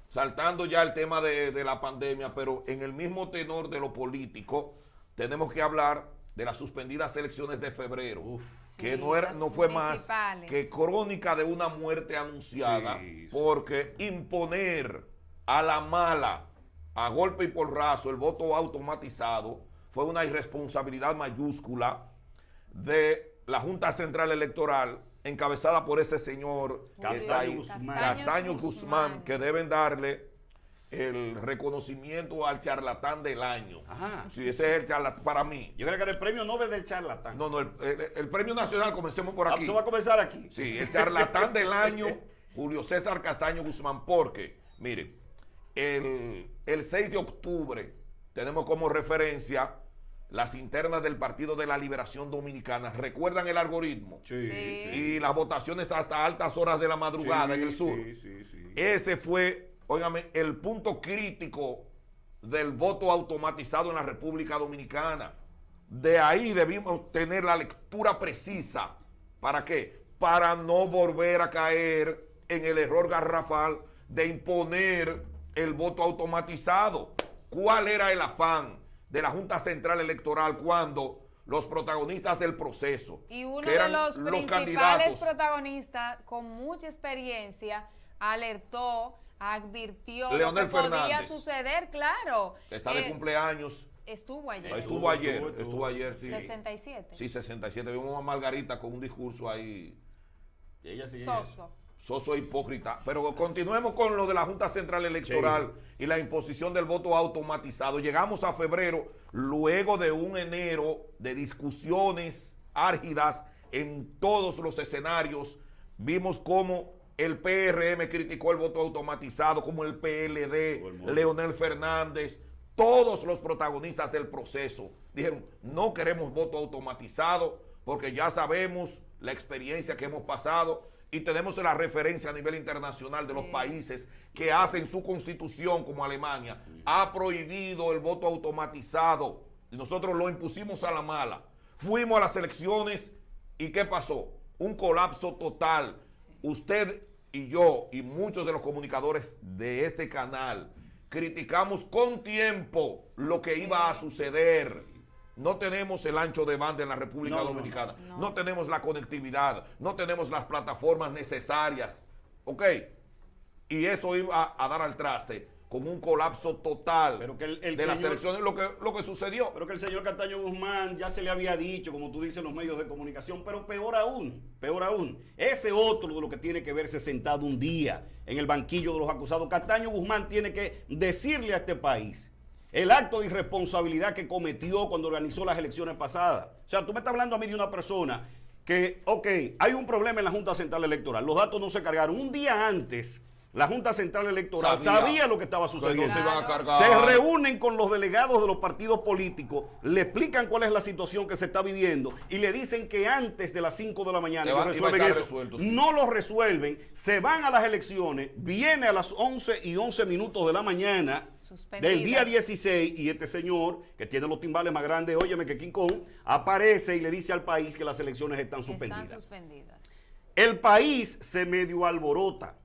saltando ya el tema de la pandemia, pero en el mismo tenor de lo político, tenemos que hablar de las suspendidas elecciones de febrero, que no fue más que crónica de una muerte anunciada, porque imponer a la mala, a golpe y porrazo, el voto automatizado, fue una irresponsabilidad mayúscula de la Junta Central Electoral, encabezada por ese señor Castaño Guzmán, que deben darle el reconocimiento al charlatán del año. Ajá. Sí, ese es el charlatán para mí. Yo creo que era el premio Nobel del charlatán. No, el premio nacional, comencemos por aquí. ¿Tú vas a comenzar aquí? Sí, el charlatán del año, Julio César Castaño Guzmán, porque, mire, el 6 de octubre tenemos como referencia las internas del Partido de la Liberación Dominicana. ¿Recuerdan el algoritmo? Sí. Y las votaciones hasta altas horas de la madrugada en el sur. Sí. Ese fue, óigame, el punto crítico del voto automatizado en la República Dominicana. De ahí debimos tener la lectura precisa. ¿Para qué? Para no volver a caer en el error garrafal de imponer el voto automatizado. ¿Cuál era el afán de la Junta Central Electoral cuando los protagonistas del proceso, y uno que eran de los principales candidatos, protagonistas con mucha experiencia, alertó, advirtió Leonel lo que podía Fernández suceder, claro. está de cumpleaños? Estuvo ayer. Estuvo ayer, sí. 67. Sí, 67. Vimos a Margarita con un discurso ahí. Ella sí. Soso e hipócrita. Pero continuemos con lo de la Junta Central Electoral y la imposición del voto automatizado. Llegamos a febrero, luego de un enero de discusiones álgidas en todos los escenarios. Vimos cómo el PRM criticó el voto automatizado, como el PLD, Leonel Fernández, todos los protagonistas del proceso dijeron: no queremos voto automatizado porque ya sabemos la experiencia que hemos pasado. Y tenemos la referencia a nivel internacional de los países que hacen su constitución, como Alemania, ha prohibido el voto automatizado. Y nosotros lo impusimos a la mala. Fuimos a las elecciones y ¿qué pasó? Un colapso total. Usted y yo y muchos de los comunicadores de este canal criticamos con tiempo lo que iba a suceder. No tenemos el ancho de banda en la República Dominicana. No tenemos la conectividad. No tenemos las plataformas necesarias. ¿Ok? Y eso iba a dar al traste con un colapso total de las elecciones, lo que sucedió. Pero que el señor Castaño Guzmán ya se le había dicho, como tú dices, en los medios de comunicación, pero peor aún, ese otro de lo que tiene que verse sentado un día en el banquillo de los acusados. Castaño Guzmán tiene que decirle a este país el acto de irresponsabilidad que cometió cuando organizó las elecciones pasadas. O sea, tú me estás hablando a mí de una persona que, hay un problema en la Junta Central Electoral, los datos no se cargaron. Un día antes, la Junta Central Electoral sabía lo que estaba sucediendo. Se reúnen con los delegados de los partidos políticos, le explican cuál es la situación que se está viviendo y le dicen que antes de las 5 de la mañana resuelven eso. No lo resuelven, se van a las elecciones, viene a las 11:11 de la mañana del día 16 y este señor, que tiene los timbales más grandes, óyeme, que King Kong, aparece y le dice al país que las elecciones están suspendidas. El país se medio alborota.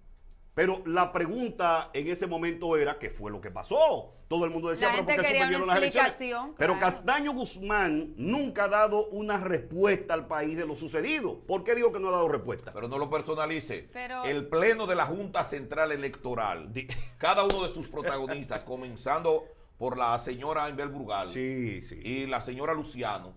Pero la pregunta en ese momento era: ¿qué fue lo que pasó? Todo el mundo decía: ¿pero por qué suspendieron las elecciones? Pero Castaño Guzmán nunca ha dado una respuesta al país de lo sucedido. ¿Por qué digo que no ha dado respuesta? Pero no lo personalice. El pleno de la Junta Central Electoral, cada uno de sus protagonistas, comenzando por la señora Anbel Burgal y la señora Luciano,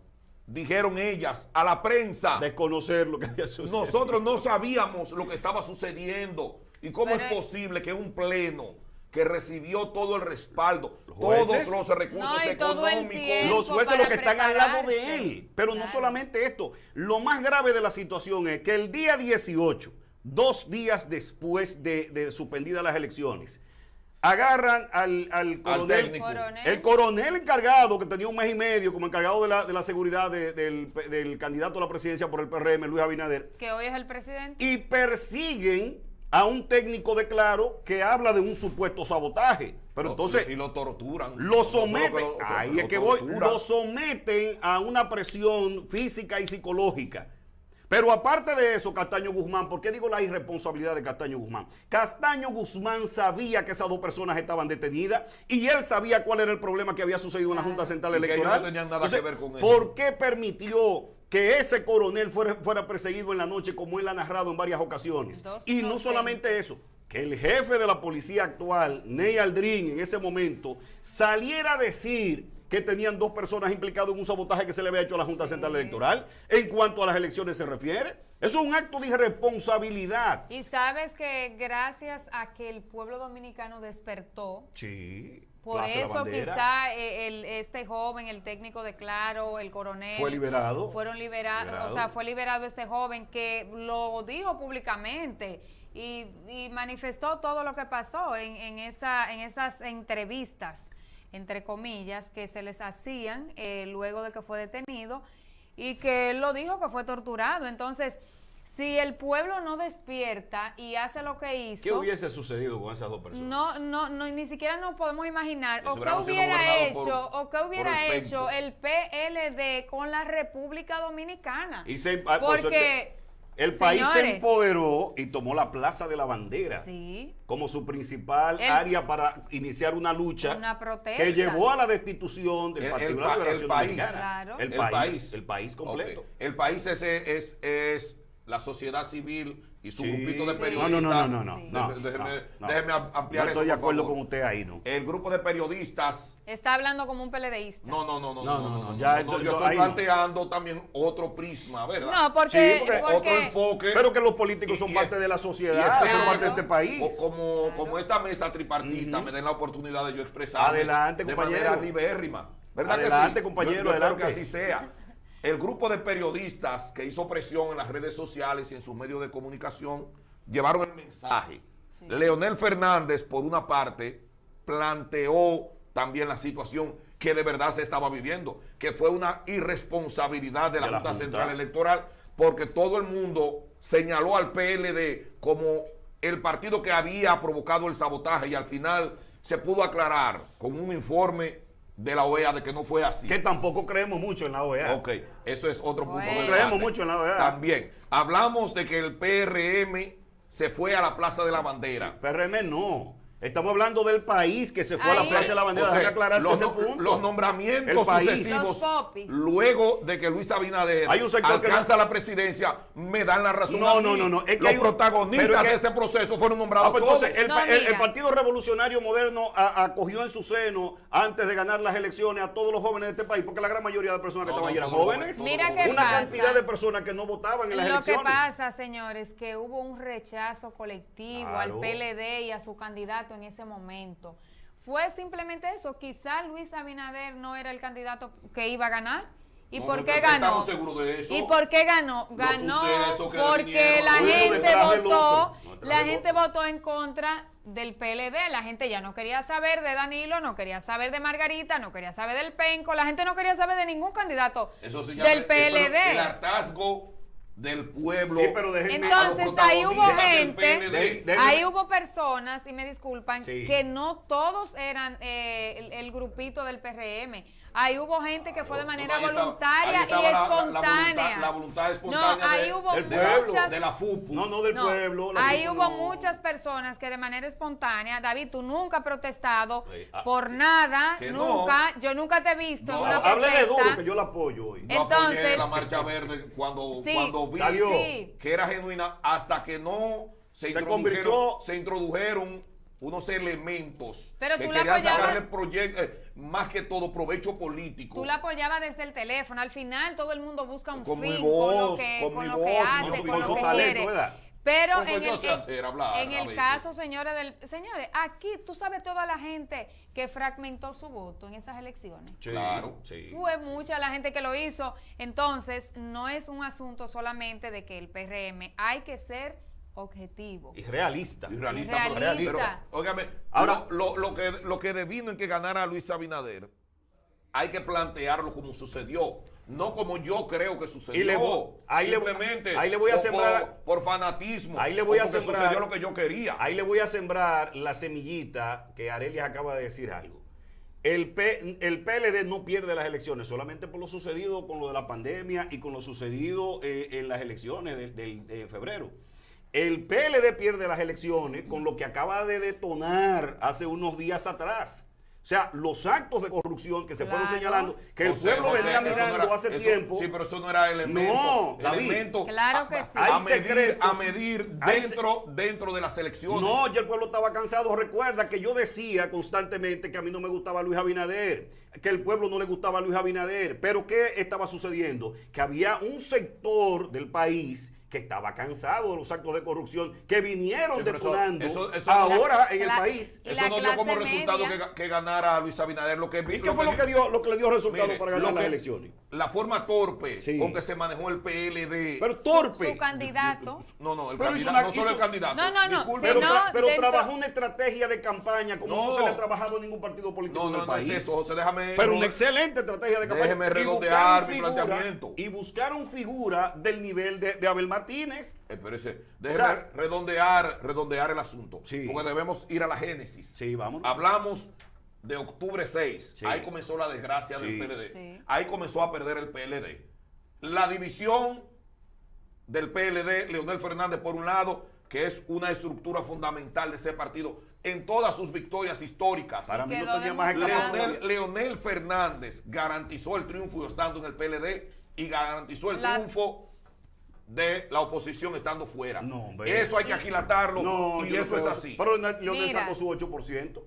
dijeron ellas a la prensa desconocer lo que había sucedido. Nosotros no sabíamos lo que estaba sucediendo. ¿Y cómo es posible que un pleno que recibió todo el respaldo, todos los recursos económicos, los jueces los que están al lado de él? Pero no solamente esto, lo más grave de la situación es que el día 18, 2 días después de suspendidas las elecciones, agarran al coronel, el coronel encargado, que tenía 1 mes y medio como encargado de la seguridad del candidato a la presidencia por el PRM, Luis Abinader, que hoy es el presidente, y persiguen a un técnico de Claro que habla de un supuesto sabotaje. Pero entonces, y lo torturan. Lo someten, lo someten a una presión física y psicológica. Pero aparte de eso, Castaño Guzmán, ¿por qué digo la irresponsabilidad de Castaño Guzmán? Castaño Guzmán sabía que esas dos personas estaban detenidas y él sabía cuál era el problema que había sucedido en la Junta Central Y que ellos Electoral. no tenían nada que ver con eso. ¿Por qué permitió que ese coronel fuera perseguido en la noche, como él ha narrado en varias ocasiones? Dos Y no solamente eso, que el jefe de la policía actual, Ney Aldrin, en ese momento, saliera a decir que tenían dos personas implicadas en un sabotaje que se le había hecho a la Junta Central Electoral. En cuanto a las elecciones se refiere, eso es un acto de irresponsabilidad. Y sabes que gracias a que el pueblo dominicano despertó, Sí. por Plaza de la eso Bandera. quizá este joven, el técnico de Claro, el coronel, Fue liberado. fueron liberados, o sea, fue liberado este joven que lo dijo públicamente y manifestó todo lo que pasó en esas entrevistas, entre comillas, que se les hacían luego de que fue detenido y que él lo dijo que fue torturado. Entonces, si el pueblo no despierta y hace lo que hizo, ¿Qué hubiese sucedido con esas dos personas? no, ni siquiera nos podemos imaginar o qué hubiéramos sido hubiera gobernados hecho, por- o qué por hubiera el hecho penco. el PLD con la República Dominicana. Y por eso es Porque que el país se señores, empoderó y tomó la Plaza de la Bandera sí, como su principal área para iniciar una lucha una protesta. que llevó a la destitución del Partido de la Liberación país. Dominicana. Claro. El país completo. Ok. El país es la sociedad civil y su Sí. grupito de Sí. periodistas. Déjeme ampliar No eso, estoy de por acuerdo favor. con usted ahí, ¿no? El grupo de periodistas. Está hablando como un PLDista. No, ya yo esto- estoy ahí no. planteando también otro prisma, ¿verdad? No, porque, Sí, porque Otro enfoque. Pero que los políticos son Y- parte de la y sociedad, espero son parte de Claro. este país. Como esta mesa tripartita me den la oportunidad de yo expresar Adelante, de compañero. manera libérrima. ¿Verdad que Adelante, sí? compañero, Yo espero adelante. que así sea. El grupo de periodistas que hizo presión en las redes sociales y en sus medios de comunicación llevaron el mensaje. Sí. Leonel Fernández, por una parte, planteó también la situación que de verdad se estaba viviendo, que fue una irresponsabilidad de la Junta Central Electoral, porque todo el mundo señaló al PLD como el partido que había provocado el sabotaje y al final se pudo aclarar con un informe de la OEA de que no fue así. Que tampoco creemos mucho en la OEA. Ok, eso es otro punto. Bueno. de Creemos debate. mucho en la OEA. También, hablamos de que el PRM se fue a la Plaza de la Bandera. PRM no. Estamos hablando del país que se fue a la Ahí- Plaza de la Bandera. O sea, Déjame aclarar los, ese no- punto. los nombramientos El país. sucesivos Los popis. luego de que Luis Abinader Hay un sector que alcanza la presidencia me dan la razón. No, a mí. no. Es que los hay un- protagonistas pero es que- de ese proceso fueron nombrados Pues todos. entonces, No, el mira. Partido Revolucionario Moderno acogió en su seno, antes de ganar las elecciones, a todos los jóvenes de este país, porque la gran mayoría de personas que No, estaban ahí no, eran todos los jóvenes. jóvenes, Mira todos los qué Una pasa. cantidad de personas que no votaban en las Lo que elecciones. pasa, señores, que hubo un rechazo colectivo Claro. al PLD y a su candidato en ese momento. Fue simplemente eso. Quizá Luis Abinader no era el candidato que iba a ganar. ¿Y No, por no, qué no ganó? estamos seguros de eso. ¿Y por qué ganó? Ganó sucesos que porque vinieron, la uno gente detrás del votó, otro, no detrás la del gente otro. votó en contra del PLD. La gente ya no quería saber de Danilo, no quería saber de Margarita, no quería saber del Penco. La gente no quería saber de ningún candidato Eso se llama del PLD. el hartazgo del pueblo. Sí, pero déjenme- Entonces a los ahí hubo protagonistas del gente, PLD. ahí hubo personas, y me disculpan, Sí. que no todos eran el grupito del PRM. Ahí hubo gente que fue de manera ahí estaba- voluntaria ahí estaba y la espontánea. voluntad espontánea No, ahí hubo del pueblo, muchas... de la FUPU. No, del No, pueblo. la ahí gente hubo no. muchas personas que de manera espontánea, David, tú nunca has protestado Sí, por nada, que nunca, yo nunca te he visto en No, una Háblele protesta. duro, que yo la apoyo hoy. Yo apoyé Entonces- la marcha verde cuando Sí, vi Salió. sí. que era genuina hasta que no se convirtió- introdujeron unos elementos Pero que tú la querían apoyabas- sacarle más que todo provecho político. Tú la apoyabas desde el teléfono. Al final todo el mundo busca un Con mi fin voz, con lo que, con con mi lo voz, que con hace, su- con con lo su que talento, quiere. ¿verdad? Pero Como en yo el, sé hacer, hablar en a el veces. caso, señores, aquí tú sabes toda la gente que fragmentó su voto en esas elecciones. Sí, Claro. sí. Fue mucha la gente que lo hizo. Entonces, no es un asunto solamente de que el PRM, hay que ser objetivo. Y realista. Y realista, Realista. pero realista. Óigame, Ahora- lo que devino en que ganara Luis Abinader, hay que plantearlo como sucedió, no como yo creo que sucedió. Y le voy- ahí le- simplemente ahí le voy a o sembrar- por fanatismo. Ahí le voy o a porque sembrar- sucedió lo que yo quería. Ahí le voy a sembrar la semillita que Arelia acaba de decir algo. el PLD no pierde las elecciones solamente por lo sucedido con lo de la pandemia y con lo sucedido en las elecciones de febrero. El PLD pierde las elecciones con lo que acaba de detonar hace unos días atrás. O sea, los actos de corrupción que se fueron señalando, que el pueblo venía mirando hace tiempo. Sí, pero eso no era elemento. No, David. Elemento Claro que sí. Hay a medir dentro de las elecciones. No, ya el pueblo estaba cansado. Recuerda que yo decía constantemente que a mí no me gustaba Luis Abinader, que el pueblo no le gustaba a Luis Abinader. Pero ¿qué estaba sucediendo? Que había un sector del país que estaba cansado de los actos de corrupción que vinieron detonando ahora en el país. Eso no dio como resultado que ganara Luis Abinader. ¿Y qué fue lo que le dio resultado para ganar las elecciones? La forma torpe con que se manejó el PLD. Pero torpe. Su candidato. No, el Pero candidato, no solo el candidato. No. Disculpe, Pero trabajó una estrategia de campaña como no se le ha trabajado a ningún partido político en el país. No es eso, José, déjame. Pero una excelente estrategia de campaña. Déjeme redondear mi planteamiento. Y buscaron figura del nivel de Abel Martínez. Espérese, déjeme redondear el asunto. Sí. Porque debemos ir a la génesis. Sí, vamos. Hablamos de octubre 6. Sí. Ahí comenzó la desgracia del PLD. Sí. Ahí comenzó a perder el PLD. La división del PLD, Leonel Fernández por un lado, que es una estructura fundamental de ese partido en todas sus victorias históricas. Para mí no quedó tenía más escapatoria. Leonel Fernández garantizó el triunfo estando en el PLD y garantizó el triunfo de la oposición estando fuera. No, hombre. Eso hay que agilatarlo y eso es así. Pero Leonel sacó su 8%.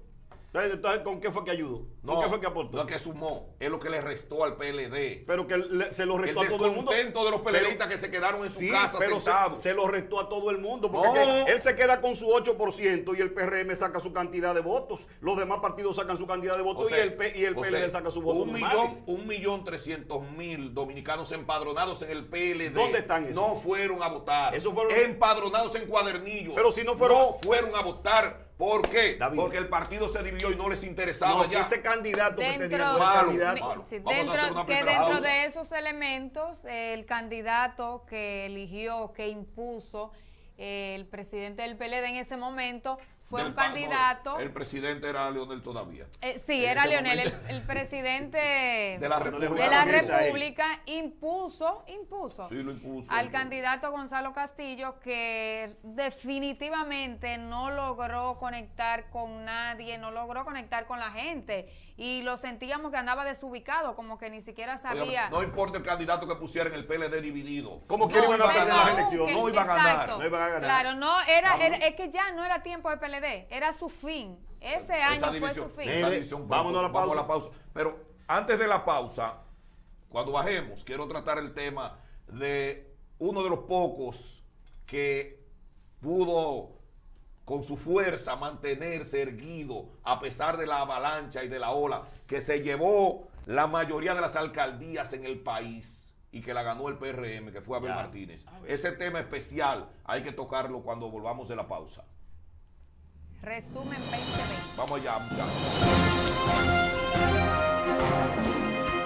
Entonces, ¿con qué fue que ayudó? ¿Con qué fue que aportó? Lo que sumó es lo que le restó al PLD. Pero que se lo restó a todo el mundo. El descontento de los PLDistas que se quedaron en su casa pero sentados. se lo restó a todo el mundo. Porque él se queda con su 8% y el PRM saca su cantidad de votos. Los demás partidos sacan su cantidad de votos y el PLD saca su voto. 1.300.000 dominicanos empadronados en el PLD. ¿Dónde están esos? No fueron a votar. Esos fueron empadronados en cuadernillos. Pero si no fueron. No fueron a votar. ¿Por qué? David. Porque el partido se dividió y no les interesaba ya. Ese candidato que Dentro- tenía Malo. Sí, Vamos a hacer una que primera dentro pausa. de esos elementos, el candidato que eligió, que impuso el presidente del PLD en ese momento, fue un candidato. El presidente era Leonel todavía. Sí, en era ese Leonel, momento. el presidente De la República. de la Esa República impuso Sí, lo impuso. al candidato Gonzalo Castillo, que definitivamente no logró conectar con nadie, no logró conectar con la gente, y lo sentíamos que andaba desubicado, como que ni siquiera sabía. Oiga, no importa el candidato que pusiera en el PLD dividido. ¿Cómo quieren No iban a iba a perder ganar. las elecciones? No iba a ganar. Exacto. No iban a ganar. Claro, no, es que ya no era tiempo del PLD, era su fin. Ese año fue su fin. Esa división, Vámonos a la vamos pausa. Pero antes de la pausa, cuando bajemos, quiero tratar el tema de uno de los pocos que pudo con su fuerza mantenerse erguido a pesar de la avalancha y de la ola que se llevó la mayoría de las alcaldías en el país y que la ganó el PRM, que fue Abel Martínez. Ese tema especial hay que tocarlo cuando volvamos de la pausa. Resumen 2020. Vamos allá, muchachos.